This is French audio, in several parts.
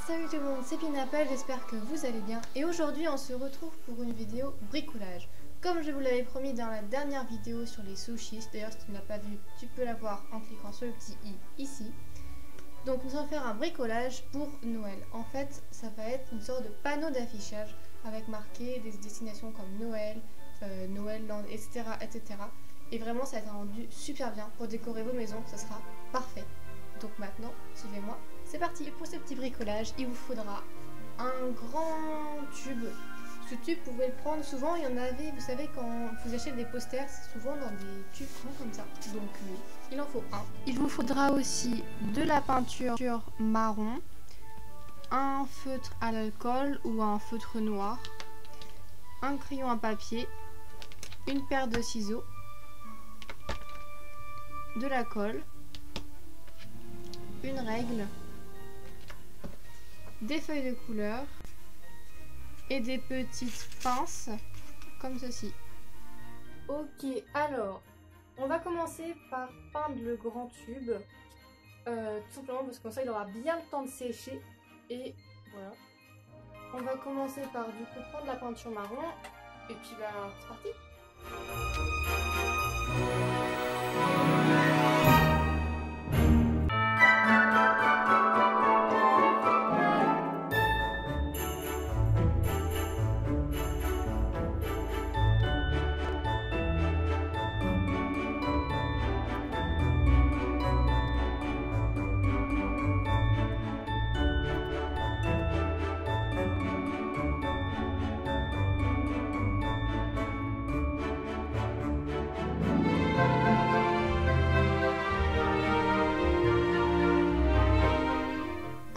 Salut tout le monde, c'est Pinapple, j'espère que vous allez bien. Et aujourd'hui on se retrouve pour une vidéo bricolage. Comme je vous l'avais promis dans la dernière vidéo sur les sushis, d'ailleurs si tu ne l'as pas vu, tu peux la voir en cliquant sur le petit i ici. Donc nous allons faire un bricolage pour Noël. En fait ça va être une sorte de panneau d'affichage avec marqué des destinations comme Noël, Noël Land, etc., etc. Et vraiment ça va être un rendu super bien pour décorer vos maisons, ça sera parfait. Donc maintenant, suivez-moi, c'est parti. Et pour ce petit bricolage, il vous faudra un grand tube. Ce tube, vous pouvez le prendre souvent, il y en avait, vous savez, quand vous achetez des posters, c'est souvent dans des tubes comme ça. Donc il en faut un. Il vous faudra aussi de la peinture marron, un feutre à l'alcool ou un feutre noir, un crayon à papier, une paire de ciseaux, de la colle, une règle, des feuilles de couleur et des petites pinces comme ceci. Ok, alors on va commencer par peindre le grand tube, tout simplement parce que comme ça il aura bien le temps de sécher. Et voilà, on va commencer par du coup prendre la peinture marron et puis bah c'est parti.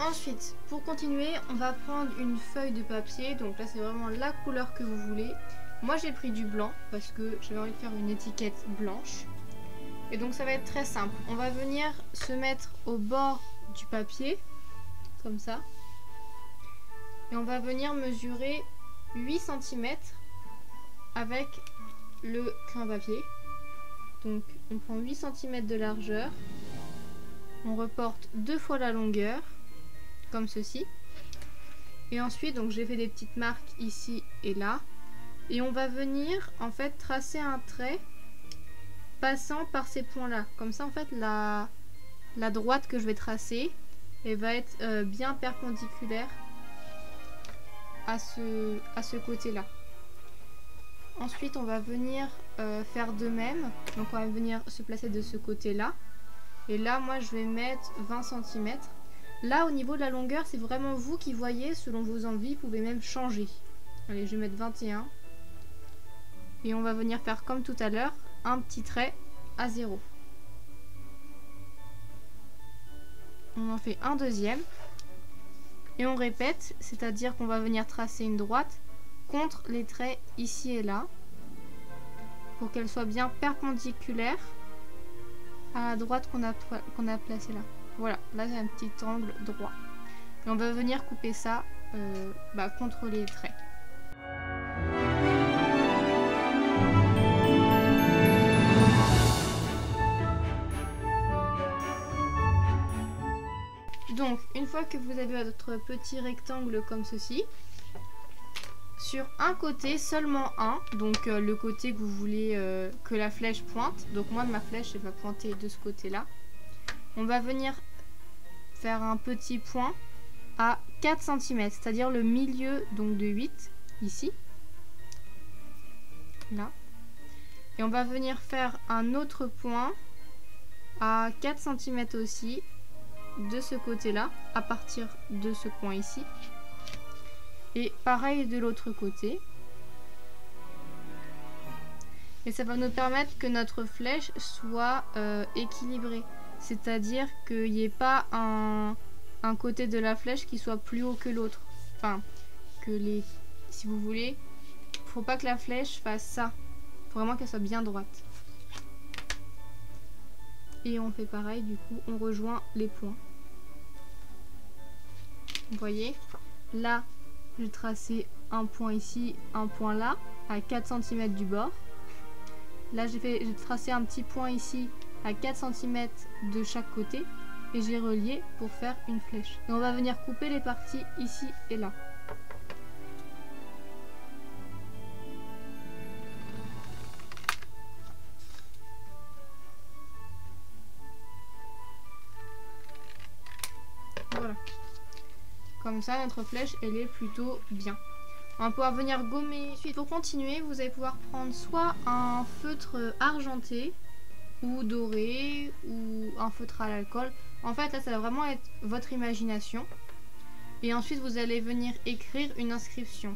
Ensuite, pour continuer, on va prendre une feuille de papier. Donc là, c'est vraiment la couleur que vous voulez. Moi, j'ai pris du blanc parce que j'avais envie de faire une étiquette blanche. Et donc, ça va être très simple. On va venir se mettre au bord du papier, comme ça. Et on va venir mesurer 8 cm avec le crayon papier. Donc, on prend 8 cm de largeur. On reporte 2 fois la longueur. Comme ceci. Et ensuite, donc j'ai fait des petites marques ici et là. Et on va venir en fait tracer un trait passant par ces points là. Comme ça en fait la droite que je vais tracer, elle va être bien perpendiculaire à ce côté là. Ensuite on va venir faire de même. Donc on va venir se placer de ce côté là. Et là moi je vais mettre 20 cm. Là, au niveau de la longueur, c'est vraiment vous qui voyez, selon vos envies, vous pouvez même changer. Allez, je vais mettre 21. Et on va venir faire comme tout à l'heure, un petit trait à 0. On en fait un deuxième. Et on répète, c'est-à-dire qu'on va venir tracer une droite contre les traits ici et là, pour qu'elle soit bien perpendiculaire à la droite qu'on a placée là. Voilà, là c'est un petit angle droit. Et on va venir couper ça contre les traits. Donc, une fois que vous avez votre petit rectangle comme ceci, sur un côté, seulement un, donc le côté que vous voulez que la flèche pointe. Donc moi, ma flèche, elle va pointer de ce côté-là. On va venir faire un petit point à 4 cm, c'est-à-dire le milieu donc de 8, ici. Là. Et on va venir faire un autre point à 4 cm aussi, de ce côté-là, à partir de ce point ici. Et pareil de l'autre côté. Et ça va nous permettre que notre flèche soit équilibrée. C'est-à-dire qu'il n'y ait pas un côté de la flèche qui soit plus haut que l'autre. Enfin, si vous voulez, faut pas que la flèche fasse ça. Faut vraiment qu'elle soit bien droite. Et on fait pareil, du coup, on rejoint les points. Vous voyez, là, j'ai tracé un point ici, un point là, à 4 cm du bord. Là, j'ai tracé un petit point ici, à 4 cm de chaque côté. et j'ai relié pour faire une flèche. Et on va venir couper les parties ici et là. Voilà. Comme ça, notre flèche, elle est plutôt bien. On va pouvoir venir gommer. Ensuite, pour continuer, vous allez pouvoir prendre soit un feutre argenté ou doré ou un feutre à l'alcool. En fait, là, ça va vraiment être votre imagination. Et ensuite, vous allez venir écrire une inscription.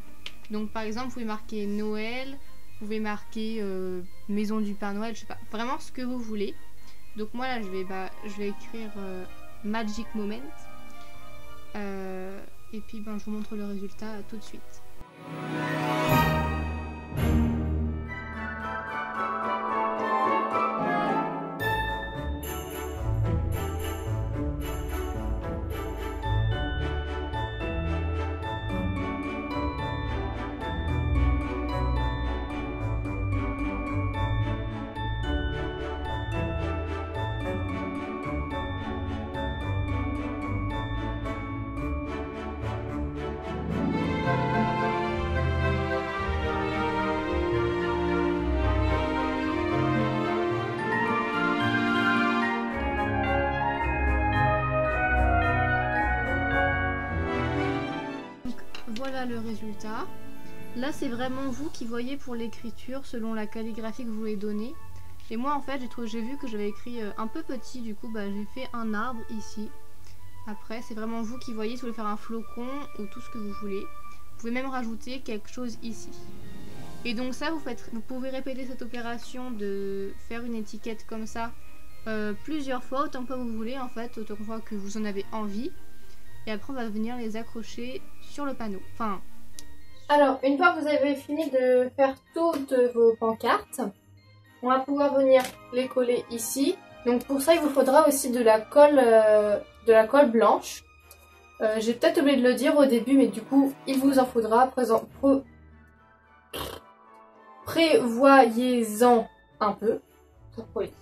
Donc, par exemple, vous pouvez marquer Noël, vous pouvez marquer Maison du Père Noël, je sais pas, vraiment ce que vous voulez. Donc, moi, là, je vais écrire Magic Moment. Et puis, je vous montre le résultat tout de suite. Voilà le résultat. Là, c'est vraiment vous qui voyez pour l'écriture selon la calligraphie que vous voulez donner. Et moi, en fait, j'ai vu que j'avais écrit un peu petit, du coup, j'ai fait un arbre ici. Après, c'est vraiment vous qui voyez si vous voulez faire un flocon ou tout ce que vous voulez. Vous pouvez même rajouter quelque chose ici. Et donc ça, vous pouvez répéter cette opération de faire une étiquette comme ça plusieurs fois, autant que vous voulez, en fait, autant de fois que vous en avez envie. Et après, on va venir les accrocher sur le panneau. Alors, une fois que vous avez fini de faire toutes vos pancartes, on va pouvoir venir les coller ici. Donc pour ça, il vous faudra aussi de la colle blanche. J'ai peut-être oublié de le dire au début, mais du coup, il vous en faudra. Prévoyez-en un peu pour coller.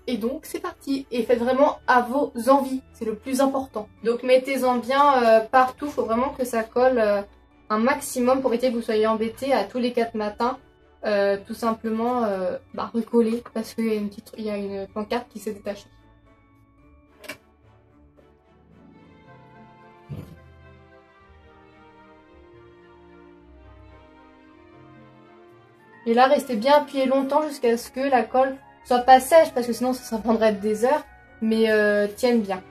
Et donc c'est parti, et faites vraiment à vos envies, c'est le plus important. Donc mettez-en bien partout, il faut vraiment que ça colle un maximum pour éviter que vous soyez embêtés à tous les 4 matins. Tout simplement recoller parce qu'il y a une pancarte qui s'est détachée. Et là, restez bien appuyé longtemps jusqu'à ce que la colle soit pas sèche, parce que sinon ça prendrait des heures, mais tienne bien.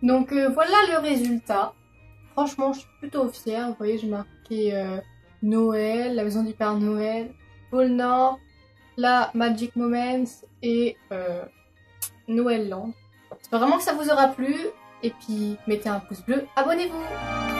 Donc voilà le résultat. Franchement, je suis plutôt fière. Vous voyez, j'ai marqué Noël, la maison du Père Noël, Pôle Nord, la Magic Moments et Noël Land. J'espère vraiment que ça vous aura plu. Et puis, mettez un pouce bleu, abonnez-vous!